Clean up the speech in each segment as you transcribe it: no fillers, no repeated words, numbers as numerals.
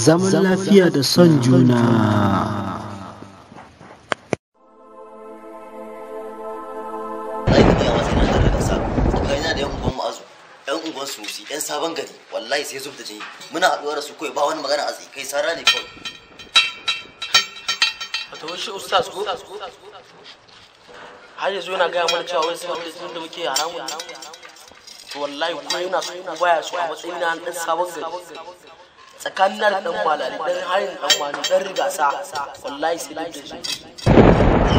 zaman lafiya da son juna. Yan unguwan Sunusi, yan sabon gari, wallahi sai zub da jini. Muna haɗuwa da su kawai ba wani magana a tsaye, kai sara ne kawai. Wato shi ustaz ko? Har yanzu yana gaya mana cewa wai sai da muke haramun. To wallahi ko yana so ko baya so a matsayin na dan sabon gari. Tsakanin da dan malali, dan hayin dan wani, dan rigasa, wallahi sai da jini.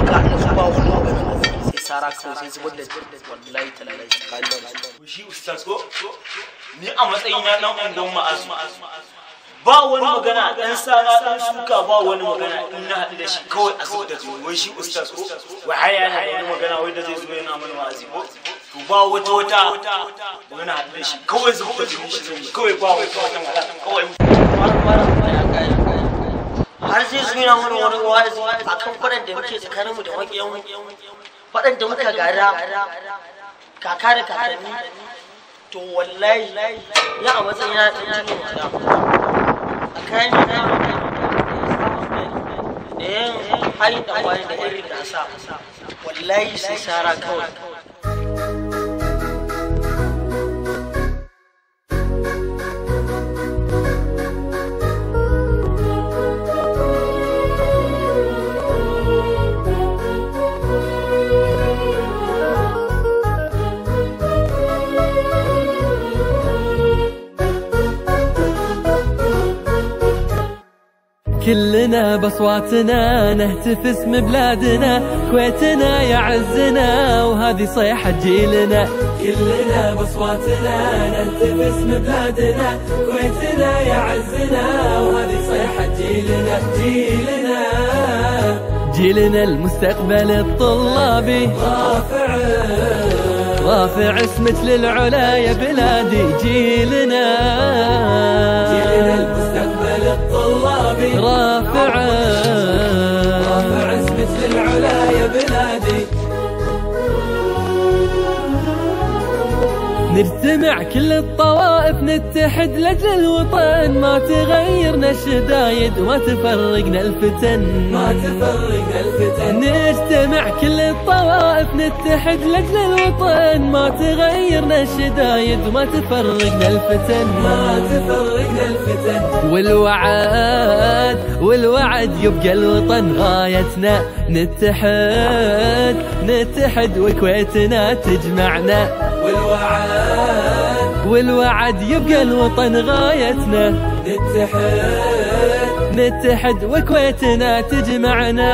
Ka da su ba wani magana. Sara kawai sai zubar da wallahi tallahi tsakanin da shi ustaz ko ni a matsayin na dan ungon ma'azu ba wani magana dan sara dan suka ba wani magana in na haɗu da shi kawai a zubar da zuwa wai shi ustaz ko wai haya na wani magana wai da zai zo yana mana wa'azi ko to ba wata magana haɗu da shi kawai zubar da zuwa shi kawai ba wata magana kawai har sai su yana mana wani wa'azi akan faɗan da muke tsakaninmu da maƙiyanmu faɗan da muka gada kaka da kakanni to wallahi ya a matsayin na ɗan cikin gida a kayan da yin hayin da wani da irin gasa wallahi sai sara kawai. كلنا بأصواتنا نهتف اسم بلادنا كويتنا يعزنا وهذه صيحة جيلنا. كلنا بأصواتنا نهتف اسم بلادنا كويتنا يعزنا وهذه صيحة جيلنا. جيلنا المستقبل الطلابي رافع اسمك للعلا يا بلادي. جيلنا المستقبل الطلابي رافع اسمك للعلا يا بلادي. نجتمع كل الطوائف نتحد لأجل الوطن ما تغيرنا الشدايد وما تفرقنا الفتن. نجتمع كل الطوائف نتحد لأجل الوطن ما تغيرنا الشدايد وما تفرقنا الفتن. والوعد يبقى الوطن غايتنا. نتحد وكويتنا تجمعنا. والوعد يبقى الوطن غايتنا. نتحد وكويتنا تجمعنا.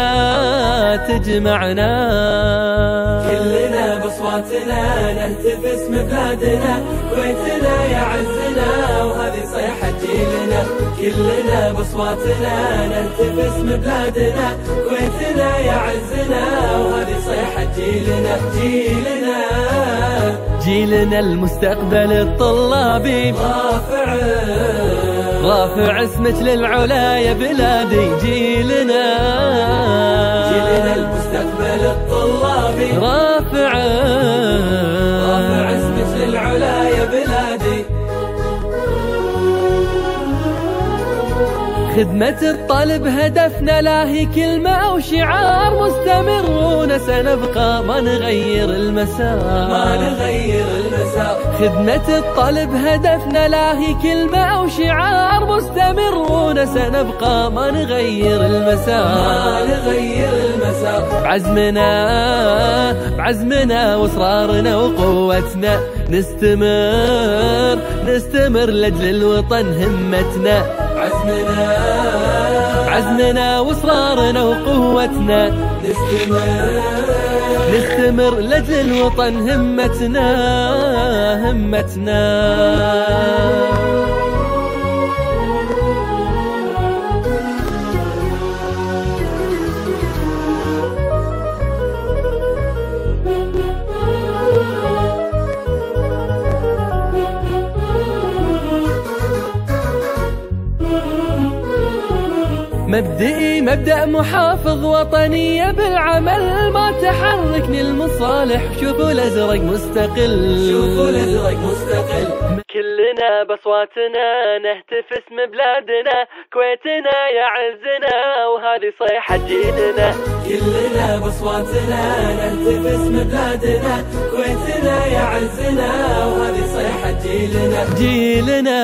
كلنا بأصواتنا نهتف اسم بلادنا كويتنا يعزنا وهذه صيحة جيلنا. كلنا بأصواتنا نهتف اسم بلادنا كويتنا يعزنا وهذه صيحة جيلنا. جيلنا المستقبل الطلابي رافع اسمك للعلا يا بلادي. جيلنا المستقبل الطلابي رافع اسمك للعلا يا بلادي. خدمة الطالب هدفنا لا هي كلمة أو شعار مستمر سنبقى ما نغير المسار. خدمة الطالب هدفنا لا هي كلمة أو شعار مستمر سنبقى ما نغير المسار. بعزمنا وإصرارنا وقوتنا نستمر لأجل الوطن همتنا. بعزمنا وإصرارنا وقوتنا نستمر لأجل الوطن همتنا. مبدئي مبدأ محافظ وطنية بالعمل ما تحركني المصالح. شوفوا الأزرق مستقل كلنا كلنا بأصواتنا نهتف اسم بلادنا، كويتنا يا عزنا وهذه صيحة جيلنا. كلنا بأصواتنا نهتف اسم بلادنا، كويتنا يا عزنا وهذه صيحة جيلنا.